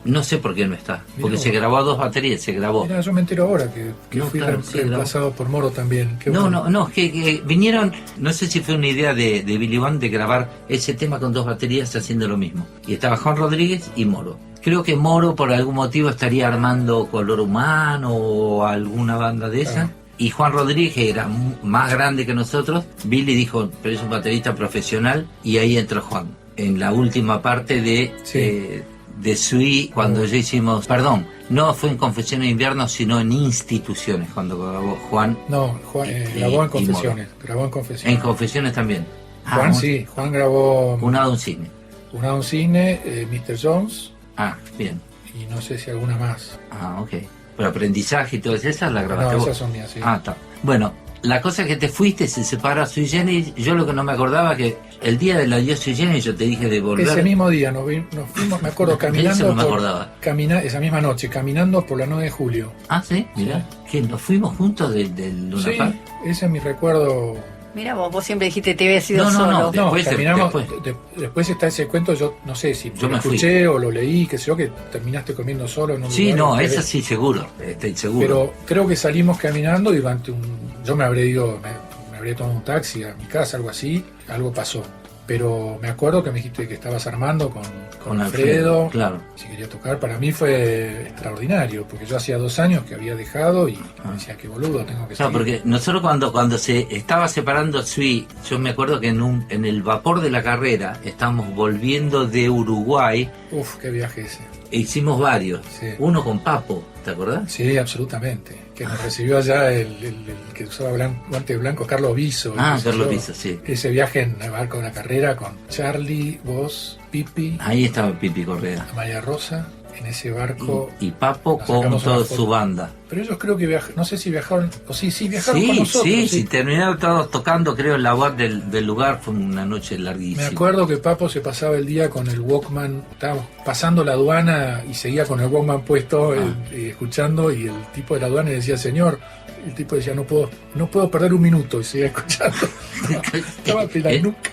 no sé por qué no está, porque Mirá se vos. grabó a 2 baterías, se grabó. Mirá, yo me entero ahora que No, fui claro, sí, reemplazado por Moro también. Qué No, bueno. es que vinieron, no sé si fue una idea de Billy Bond de grabar ese tema con 2 baterías haciendo lo mismo. Y estaba Juan Rodríguez y Moro. Creo que Moro por algún motivo estaría armando Color Humano o alguna banda de esa. Ah. Y Juan Rodríguez, que era más grande que nosotros, Billy dijo, pero es un baterista profesional, y ahí entró Juan. En la última parte de Sui, cuando ya hicimos, perdón, no fue en Confesión de Invierno, sino en Instituciones, cuando grabó Juan. No, Juan grabó en Confesiones. Grabó en Confesiones. En Confesiones también. Juan sí, Juan grabó Una de un cine. Una un cine, Mr. Jones, Ah, bien. y no sé si alguna más. Ah, ok. Pero aprendizaje y todas esas las grabaste No, vos. esas son mías, sí. Ah, está. Bueno, la cosa es que te fuiste, se separó Sui Generis. Yo lo que no me acordaba que el día del adiós Sui Generis yo te dije de volver. Ese mismo día nos fuimos, me acuerdo, caminando. Eso no me acordaba. Esa misma noche, caminando por la 9 de julio. Ah, sí, mirá. Que nos fuimos juntos del Luna Sí, Park. ese es mi recuerdo. Mira vos siempre dijiste te habías ido No, solo. no, No, Después, caminamos. después. Después está ese cuento, yo no sé si Yo lo me fui. escuché o lo leí, qué sé yo, que terminaste comiendo solo en un Sí, lugar. no, que- eso sí, seguro. Estoy seguro. Pero creo que salimos caminando y durante yo me habré ido, me habría tomado un taxi a mi casa, algo así, algo pasó. Pero me acuerdo que me dijiste que estabas armando con Alfredo, claro. si quería tocar. Para mí fue extraordinario, porque yo hacía 2 años que había dejado y me decía, qué boludo, tengo que Claro, seguir. porque nosotros cuando se estaba separando Sui, yo me acuerdo que en el vapor de la carrera estábamos volviendo de Uruguay, Uf, qué viaje ese. e hicimos varios. Sí. Uno con Papo, ¿te acordás? Sí, absolutamente. Que nos recibió allá el que usaba guante blanco, Carlos Viso. Ah, qué sé Carlos yo. Viso, sí. Ese viaje en el barco de la carrera con Charlie, vos, Pipi, Ahí estaba Pipi Correa. Maya Rosa, en ese barco. Y Papo Nos con sacamos una toda foto. su banda. Pero ellos creo que viajaron, no sé si viajaron, o sí, viajaron con Sí, nosotros. sí, terminaron todos tocando, creo, en la UAT del lugar. Fue una noche larguísima. Me acuerdo que Papo se pasaba el día con el Walkman, estábamos pasando la aduana y seguía con el Walkman puesto, escuchando, y el tipo de la aduana decía, señor, el tipo decía, no puedo perder un minuto, y seguía escuchando. Estaba nuca.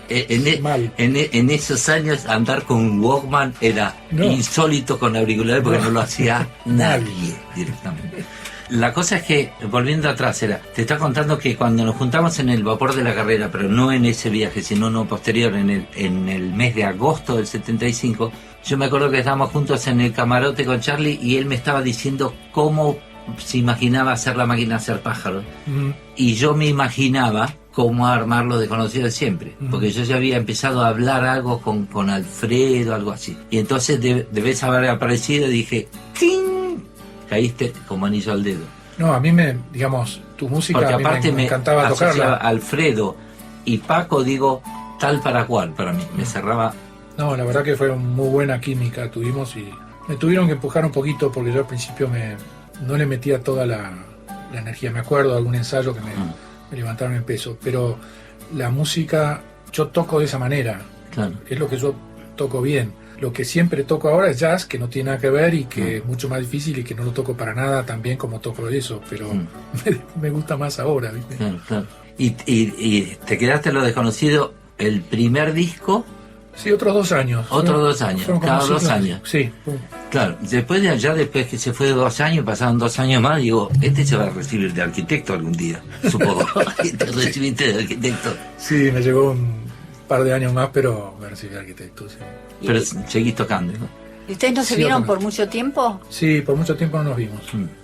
Mal. En esos años andar con un Walkman era No. insólito con auriculares porque No. no lo hacía nadie directamente. La cosa es que, volviendo atrás, te está contando que cuando nos juntamos en el vapor de la carrera, pero no en ese viaje, sino no posterior, en el mes de agosto del 75, yo me acuerdo que estábamos juntos en el camarote con Charlie y él me estaba diciendo cómo se imaginaba hacer la máquina de hacer pájaros. Mm, Y yo me imaginaba cómo armar lo desconocido de siempre, porque yo ya había empezado a hablar algo con Alfredo, algo así. Y entonces debes haber aparecido y dije, ¡ting! Caíste como anillo al dedo. No, a mí digamos, tu música Porque a mí aparte me encantaba asociaba tocarla. Alfredo y Paco, digo, tal para cual para mí. Me cerraba. No, la verdad que fue muy buena química tuvimos y me tuvieron que empujar un poquito porque yo al principio no le metía toda la energía. Me acuerdo de algún ensayo que me levantaron el peso, pero la música yo toco de esa manera, Claro. es lo que yo toco bien. Lo que siempre toco ahora es jazz, que no tiene nada que ver y que es mucho más difícil y que no lo toco para nada tan bien como toco eso, pero me gusta más ahora, ¿viste? Claro, claro. Y te quedaste en Lo Desconocido, el primer disco. Sí, otros 2 años. Otros 2 años, cada 2 años. Sí. Claro, después de allá, después que se fue de 2 años, pasaron 2 años más, digo, se va a recibir de arquitecto algún día, supongo. Te recibiste de arquitecto. Sí, me llevó un par de años más, pero me recibí de arquitecto, sí. Pero seguís tocando, ¿no? ¿Y ustedes no se Sí, vieron otra por vez. mucho tiempo? Sí, por mucho tiempo no nos vimos.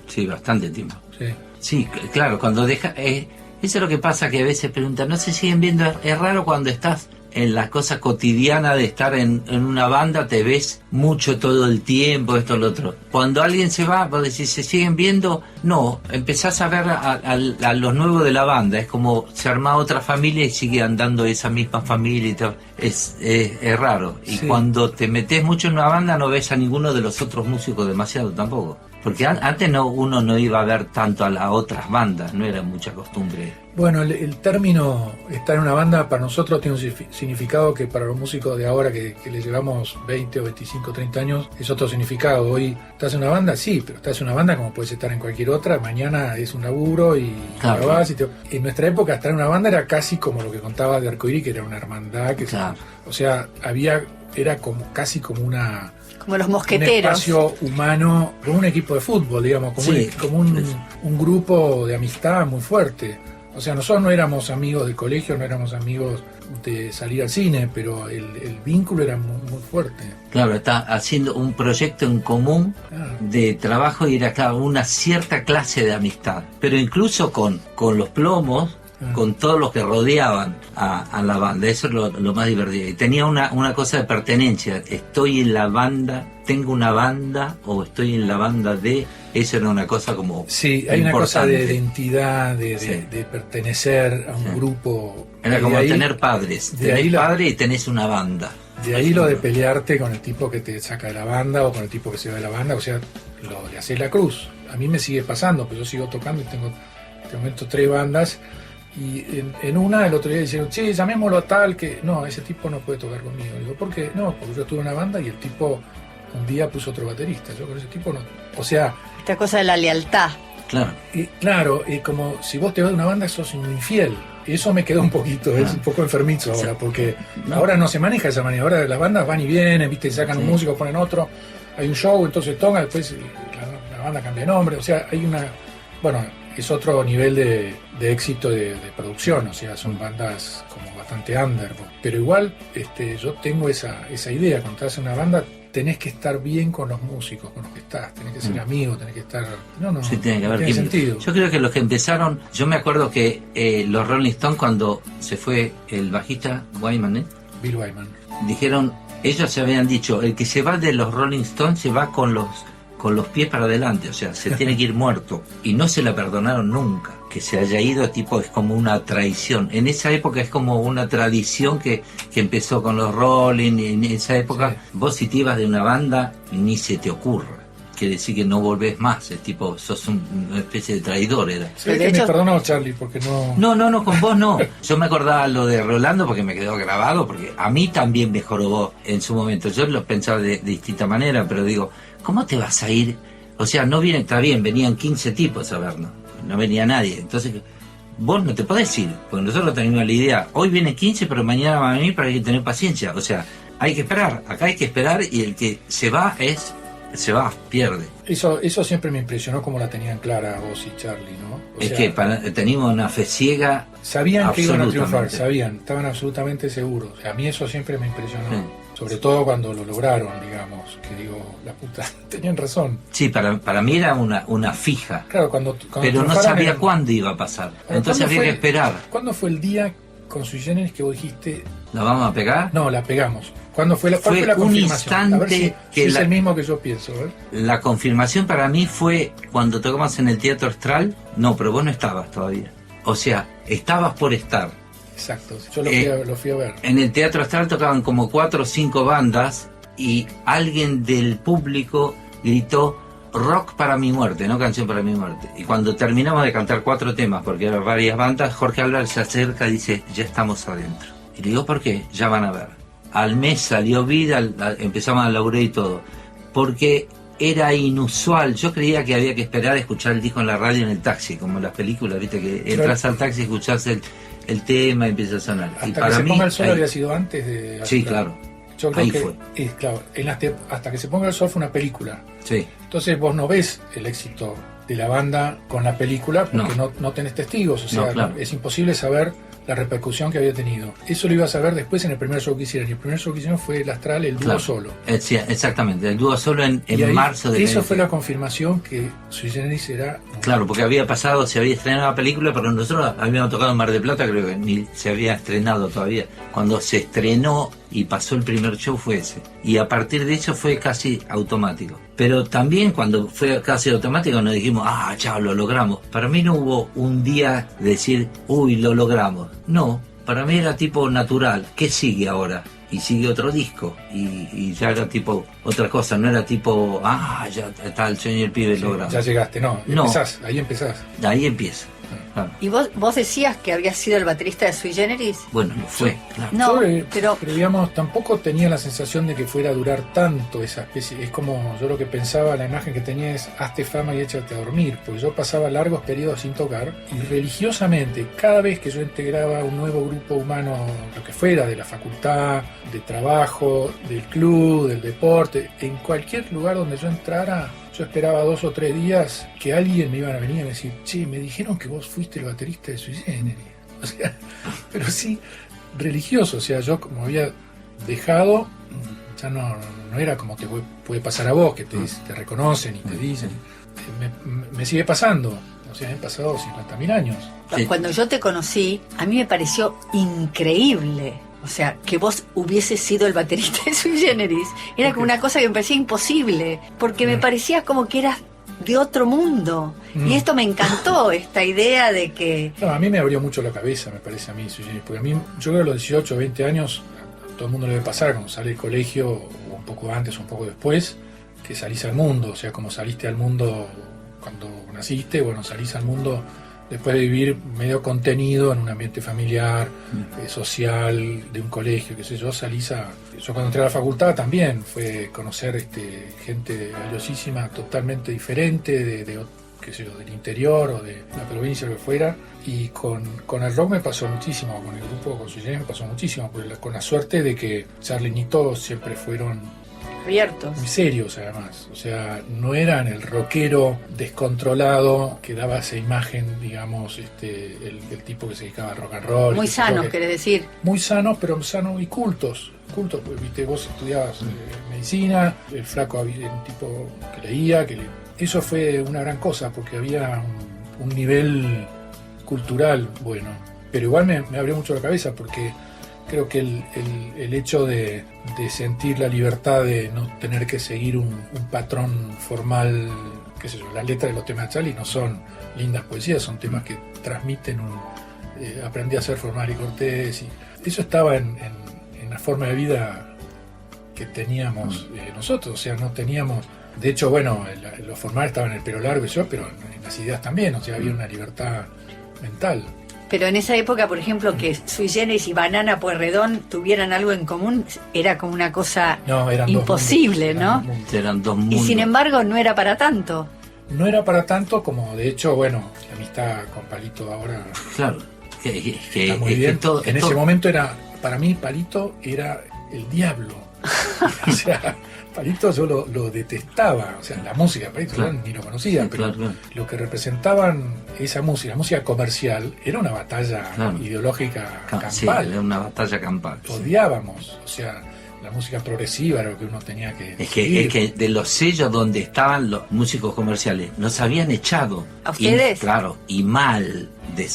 Sí, bastante tiempo. Sí. Sí, claro, cuando deja... eso es lo que pasa, que a veces preguntan, ¿no se siguen viendo? Es raro cuando estás en la cosa cotidiana de estar en una banda, te ves mucho todo el tiempo, esto, lo otro. Cuando alguien se va, vos decís, ¿se siguen viendo? No, empezás a ver a los nuevos de la banda, es como se arma otra familia y sigue andando esa misma familia y todo. Es raro. Y Sí. cuando te metes mucho en una banda no ves a ninguno de los otros músicos demasiado tampoco. Porque antes uno no iba a ver tanto a las otras bandas, no era mucha costumbre. Bueno, el término estar en una banda para nosotros tiene un significado que para los músicos de ahora que le llevamos 20 o 25, 30 años es otro significado. Hoy estás en una banda, sí, pero estás en una banda como puedes estar en cualquier otra. Mañana es un laburo y Claro. grabás y en nuestra época estar en una banda era casi como lo que contaba de Arcoíris, que era una hermandad, que Claro. o sea, era como casi como Como los un mosqueteros. espacio humano, como un equipo de fútbol, digamos, Sí. como un grupo de amistad muy fuerte. O sea, nosotros no éramos amigos del colegio, no éramos amigos de salir al cine, pero el vínculo era muy, muy fuerte. Claro, está haciendo un proyecto en común Claro. de trabajo y era acá una cierta clase de amistad. Pero incluso con los plomos, con todos los que rodeaban a la banda, eso es lo más divertido. Y tenía una cosa de pertenencia, estoy en la banda, tengo una banda o estoy en la banda de... Eso era una cosa como Sí, hay una cosa importante. de identidad, Sí. de pertenecer a un Sí. grupo. Era Y como ahí- tener padres. de ahí Tenés la- padre y tenés una banda. De ahí lo de pelearte con el tipo que te saca de la banda o con el tipo que se va de la banda, o sea, lo de hacer la cruz. A mí me sigue pasando, pues yo sigo tocando y tengo en este momento 3 bandas. Y en una, el otro día dijeron, che, llamémoslo a tal, que no, ese tipo no puede tocar conmigo. Digo, ¿por qué? No, porque yo tuve una banda y el tipo un día puso otro baterista. Yo con ese tipo no. O sea, Esta cosa de la lealtad. Claro. claro, como si vos te vas de una banda sos un infiel. Y eso me quedó un poquito, es un poco enfermizo ahora, porque No. ahora no se maneja de esa manera. Ahora las bandas van y vienen, viste, sacan un Sí. músico, ponen otro, hay un show, entonces toca, después la banda cambia de nombre. O sea, hay una. Bueno, es otro nivel de éxito de producción, o sea, son bandas como bastante under. Pero igual yo tengo esa idea, cuando estás en una banda tenés que estar bien con los músicos, con los que estás, tenés que ser amigo, tenés que estar... No, Sí, tiene que haber tiene química. sentido. Yo creo que los que empezaron, yo me acuerdo que los Rolling Stones, cuando se fue el bajista Wyman, Bill Wyman. dijeron, ellos se habían dicho, el que se va de los Rolling Stones se va con los pies para adelante, o sea, se tiene que ir muerto. Y no se la perdonaron nunca. Que se haya ido, tipo, es como una traición. En esa época es como una tradición que empezó con los Rolling. En esa época, Sí. vos si te ibas de una banda, ni se te ocurra. Quiere decir que no volvés más. Es tipo, sos una especie de traidor, era. Sí, de que hecho- me perdonó Charlie, porque no... No, con vos no. Yo me acordaba lo de Rolando porque me quedó grabado, porque a mí también me jorobó en su momento. Yo lo pensaba de distinta manera, pero digo, ¿cómo te vas a ir? O sea, no viene, está bien, venían 15 tipos a vernos, no venía nadie. Entonces, vos no te podés ir, porque nosotros teníamos la idea, hoy viene 15, pero mañana va a venir, pero hay que tener paciencia. O sea, hay que esperar, acá hay que esperar y el que se va pierde. Eso siempre me impresionó como la tenían clara vos y Charlie, ¿no? O Es sea, que teníamos una fe ciega. sabían que iban a triunfar, Absolutamente. sabían, estaban absolutamente seguros. O sea, a mí eso siempre me impresionó. Sí. Sobre todo cuando lo lograron, digamos, que digo, la puta, tenían razón. Sí, para mí era una fija. Claro, cuando Pero no triunfaron sabía en- cuándo iba a pasar. Pero Entonces ¿cuándo había fue- que esperar. ¿Cuándo fue el día con Sui Generis que vos dijiste, ¿La vamos a pegar? no, la pegamos? ¿Cuándo fue cuál Fue fue la un confirmación? A ver instante si que es la- el mismo que yo pienso, ¿ver? La confirmación para mí fue cuando tocamos en el Teatro Astral. No, pero vos no estabas todavía. O sea, estabas por estar. Exacto, yo lo fui a ver. En el Teatro Astral tocaban como 4 o 5 bandas y alguien del público gritó rock para mi muerte, no canción para mi muerte. Y cuando terminamos de cantar 4 temas, porque eran varias bandas, Jorge Álvarez se acerca y dice, ya estamos adentro. Y le digo, ¿por qué? Ya van a ver. al mes salió Vida, empezamos a laburar y todo. Porque era inusual, yo creía que había que esperar a escuchar el disco en la radio en el taxi, como en las películas, viste, que entras al taxi, escuchás el tema y empieza a sonar. Hasta y que para se mí, ponga el sol ahí, había sido antes de... sí, claro. Yo creo Ahí que, fue. Claro, hasta que se ponga el sol fue una película. Sí. Entonces vos no ves el éxito de la banda con la película porque no tenés testigos, o sea, claro. es imposible saber la repercusión que había tenido. Eso lo ibas a ver después en el primer show que hicieron. Y el primer show que hicieron fue el Astral, el dúo Claro. solo. Sí, exactamente, el dúo solo en Y ahí, marzo de eso fue la confirmación que Sui Generis era... Claro, porque había pasado, se había estrenado la película, pero nosotros habíamos tocado en Mar del Plata, creo que ni se había estrenado todavía. Cuando se estrenó y pasó el primer show fue ese. Y a partir de eso fue casi automático. Pero también cuando fue casi automático nos dijimos, chao, lo logramos. Para mí no hubo un día de decir, uy, lo logramos. No, para mí era tipo natural. ¿Qué sigue ahora? Y sigue otro disco. Y ya era tipo otra cosa. No era tipo, ya está el sueño del pibe logrado. Ya llegaste, no. Ahí empezás. Ahí empieza. Claro. ¿Y vos decías que habías sido el baterista de Sui Generis? Bueno, no fue, claro. No, pero digamos, tampoco tenía la sensación de que fuera a durar tanto esa especie. Es como, yo lo que pensaba, la imagen que tenía es, hazte fama y échate a dormir, porque yo pasaba largos periodos sin tocar, y religiosamente, cada vez que yo integraba un nuevo grupo humano, lo que fuera, de la facultad, de trabajo, del club, del deporte, en cualquier lugar donde yo entrara, yo esperaba 2 o 3 días que alguien me iba a venir a decir, che, me dijeron que vos fuiste el baterista de Sui Generis. O sea, pero sí, religioso. O sea, yo como había dejado, ya no era como te puede pasar a vos, que te reconocen y te dicen. Me sigue pasando. O sea, han pasado 50.000 años. Sí. Cuando yo te conocí, a mí me pareció increíble. O sea, que vos hubieses sido el baterista de Sui Generis. Era como una cosa que me parecía imposible, porque me parecía como que eras de otro mundo. Y esto me encantó, esta idea de que... No, a mí me abrió mucho la cabeza, me parece a mí, Sui Generis, porque a mí, yo creo que a los 18 o 20 años, a todo el mundo le debe pasar cuando sale del colegio, o un poco antes o un poco después, que salís al mundo. O sea, como saliste al mundo cuando naciste, bueno, salís al mundo después de vivir medio contenido en un ambiente familiar, social, de un colegio, qué sé yo, yo cuando entré a la facultad también fue conocer gente valiosísima, totalmente diferente, qué sé yo, del interior o de la provincia, lo que fuera, y con el rock me pasó muchísimo, con el grupo, con Sui Generis me pasó muchísimo, con la suerte de que Charly y Nito siempre fueron abiertos, muy serios además, o sea, no eran el rockero descontrolado que daba esa imagen, digamos, el tipo que se dedicaba al rock and roll. muy sanos, querés decir. Muy sanos, pero sanos y cultos, pues, viste, vos estudiabas medicina, el flaco había un tipo que leía, eso fue una gran cosa, porque había un nivel cultural bueno, pero igual me abrió mucho la cabeza, porque creo que el hecho de sentir la libertad de no tener que seguir un patrón formal, qué sé yo, las letras de los temas de Charly no son lindas poesías, son temas que transmiten aprendí a ser formal y cortés, y eso estaba en la forma de vida que teníamos nosotros, o sea, no teníamos, de hecho, bueno, lo formal estaba en el pelo largo y yo, pero en las ideas también, o sea, había una libertad mental. Pero en esa época, por ejemplo, que Sui Generis y Banana Pueyrredón tuvieran algo en común, era como una cosa imposible, ¿no? Eran dos mundos. Y sin embargo, no era para tanto. No era para tanto, como de hecho, bueno, la amistad con Palito ahora... Claro, está muy bien. En ese momento para mí Palito era el diablo. O sea, Palito yo lo detestaba, o sea, la música de Palito yo ni lo conocía, pero lo que representaban esa música comercial, era una batalla ideológica campal. Sí, era una batalla campal. Odiábamos, o sea, la música progresiva era lo que uno tenía que es que de los sellos donde estaban los músicos comerciales nos habían echado. ¿A ustedes? Claro, y mal de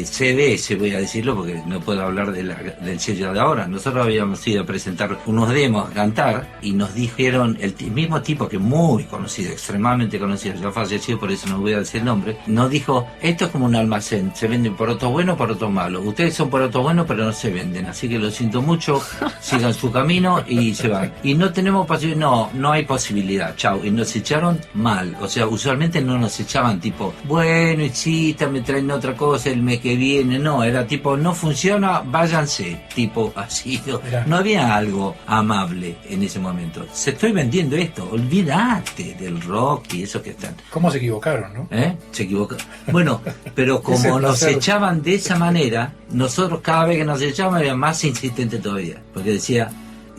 CBS, voy a decirlo porque no puedo hablar del sello de ahora. Nosotros habíamos ido a presentar unos demos, a cantar, y nos dijeron, el mismo tipo que muy conocido, extremadamente conocido, ya falleció, por eso no voy a decir el nombre, nos dijo, esto es como un almacén, se venden por otros buenos, por otros malos. Ustedes son por otros buenos, pero no se venden, así que lo siento mucho, sigan su camino y se van. Y no tenemos posibilidad, no hay posibilidad, chao. Y nos echaron mal, o sea, usualmente no nos echaban tipo, bueno, y sí, me traen otra cosa. cosa el mes que viene, no, era tipo, no funciona, váyanse, tipo así, Mirá. no había algo amable en ese momento. Se estoy vendiendo esto, olvídate del rock y eso que están. ¿Cómo se equivocaron, no? Se equivoca. Bueno, pero Ese como nos placer. echaban de esa manera, nosotros cada vez que nos echaban era más insistente todavía, porque decía,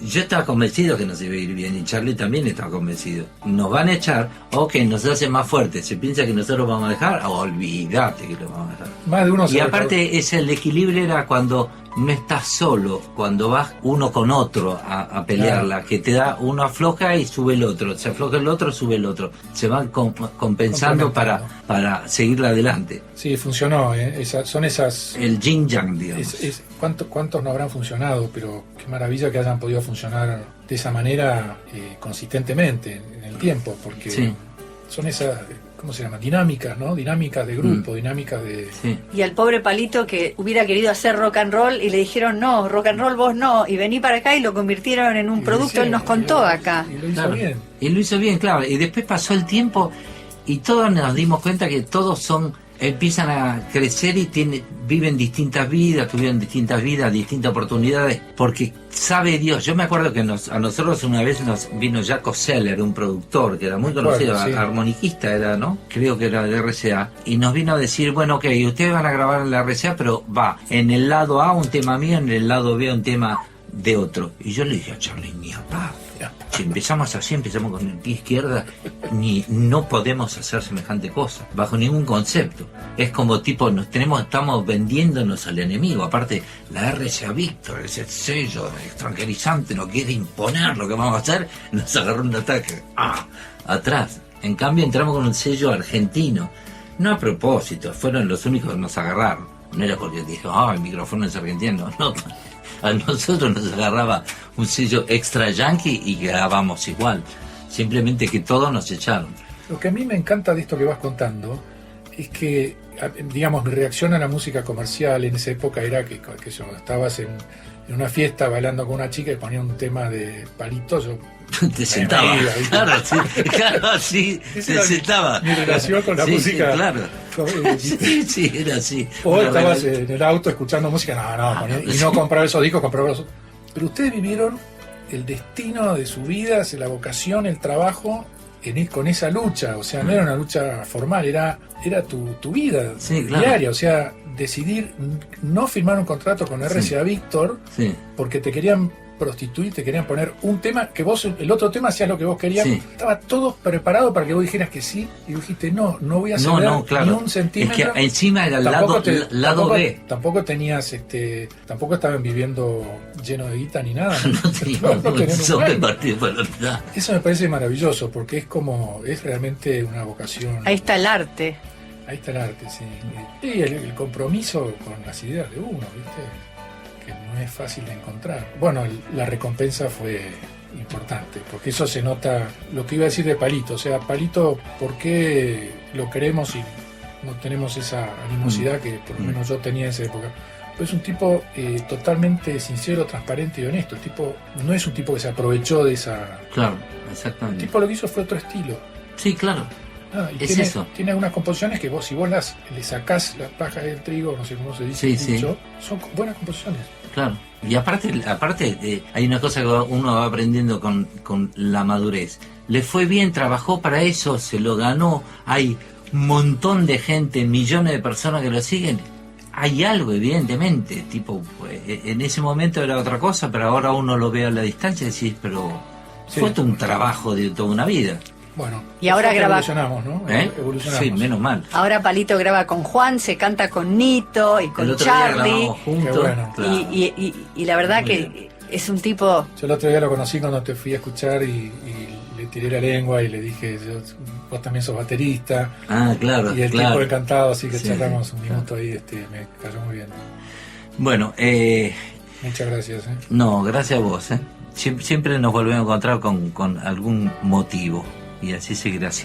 yo estaba convencido que nos iba a ir bien y Charlie también estaba convencido. Nos van a echar, ok, nos hace más fuertes. Se piensa que nosotros vamos a dejar, olvídate que lo vamos a dejar. Más de uno se Y aparte el equilibrio era cuando no estás solo, cuando vas uno con otro a pelearla, que te da uno afloja y sube el otro, se afloja el otro, sube el otro. Se van compensando para seguirla adelante. Sí, funcionó, son esas... El yin yang, digamos. ¿Cuántos no habrán funcionado? Pero qué maravilla que hayan podido funcionar de esa manera consistentemente en el tiempo, porque Sí. son esas, ¿cómo se llama? Dinámicas, ¿no? Dinámicas de grupo, dinámicas de... Sí. Y al pobre Palito que hubiera querido hacer rock and roll y le dijeron, no, rock and roll vos no, y vení para acá y lo convirtieron en un producto, él nos contó acá. Y lo hizo Claro. bien. Y lo hizo bien, claro. Y después pasó el tiempo y todos nos dimos cuenta que todos empiezan a crecer y viven distintas vidas, tuvieron distintas vidas, distintas oportunidades, porque sabe Dios. Yo me acuerdo que a nosotros una vez nos vino Jaco Seller, un productor que era muy conocido, sí. armoniquista era, ¿no? Creo que era de RCA, y nos vino a decir, bueno, ok, ustedes van a grabar en la RCA, pero va, en el lado A un tema mío, en el lado B un tema de otro. Y yo le dije a Charlie, ni a paz. Si empezamos así, empezamos con el pie izquierda, no podemos hacer semejante cosa, bajo ningún concepto. Es como tipo, estamos vendiéndonos al enemigo. Aparte, la RCA Víctor, ese sello extranjerizante, nos quiere imponer lo que vamos a hacer, nos agarró un ataque. Atrás. En cambio, entramos con un sello argentino. No a propósito, fueron los únicos que nos agarraron. No era porque dijo, el micrófono es argentino, no. A nosotros nos agarraba un sello extra yankee y grabábamos igual. Simplemente que todos nos echaron. Lo que a mí me encanta de esto que vas contando es que, digamos, mi reacción a la música comercial en esa época era que yo estabas en una fiesta bailando con una chica y ponía un tema de Palito, yo Te sentaba. reía, ¿viste? Claro, así, Esa se era sentaba. mi relación con la Sí, música. claro. Eh, Sí, era así. O Una estabas relación. en el auto escuchando música, y no compraba esos discos, compraba los... Pero ustedes vivieron el destino de su vida, la vocación, el trabajo, con esa lucha. O sea, no era una lucha formal, era tu vida Sí, claro. diaria. O sea, decidir no firmar un contrato con RCA Víctor Sí. porque te querían prostituir, te querían poner un tema que vos, el otro tema hacías lo que vos querías. Sí. Estaba todo preparado para que vos dijeras que sí, y vos dijiste no voy a ceder claro. ni un centímetro. Es que encima era el Tampoco lado B. Tampoco tenías, tampoco estaban viviendo lleno de guita ni nada. No teníamos No un tenían un sobre plan. partido para nada. Eso me parece maravilloso porque es realmente una vocación. Ahí está el arte. Ahí está el arte, sí. Y el compromiso con las ideas de uno, ¿viste? Que no es fácil de encontrar. Bueno, la recompensa fue importante, porque eso se nota, lo que iba a decir de Palito. O sea, Palito, ¿por qué lo queremos y no tenemos esa animosidad que por lo menos yo tenía en esa época? Pues es un tipo totalmente sincero, transparente y honesto. El tipo no es un tipo que se aprovechó de esa... Claro, El exactamente. tipo lo que hizo fue otro estilo. Sí, claro. Y Es eso. tiene algunas composiciones que si vos le sacás las pajas del trigo, no sé cómo se dice, Sí, dicho, son buenas composiciones. Claro. Y aparte hay una cosa que uno va aprendiendo con la madurez. Le fue bien, trabajó para eso, se lo ganó. Hay un montón de gente, millones de personas que lo siguen. Hay algo, evidentemente. Tipo, en ese momento era otra cosa, pero ahora uno lo ve a la distancia y decís, pero Sí. fue todo un trabajo de toda una vida. Bueno, Y ahora nosotros graba- evolucionamos, ¿no? Evolucionamos. Sí, menos mal. Ahora Palito graba con Juan, se canta con Nito y El con otro día Charlie. grabamos juntos. Qué bueno. Claro. Y la verdad Muy que bien. es un tipo... Yo el otro día lo conocí cuando te fui a escuchar y le tiré la lengua y le dije, vos también sos baterista. Ah, claro, Y el claro. tipo encantado, así que Sí, charlamos un claro. minuto ahí, me cayó muy bien. Bueno, Muchas gracias. no, gracias a vos. Siempre nos volvemos a encontrar con algún motivo y así seguirá siendo.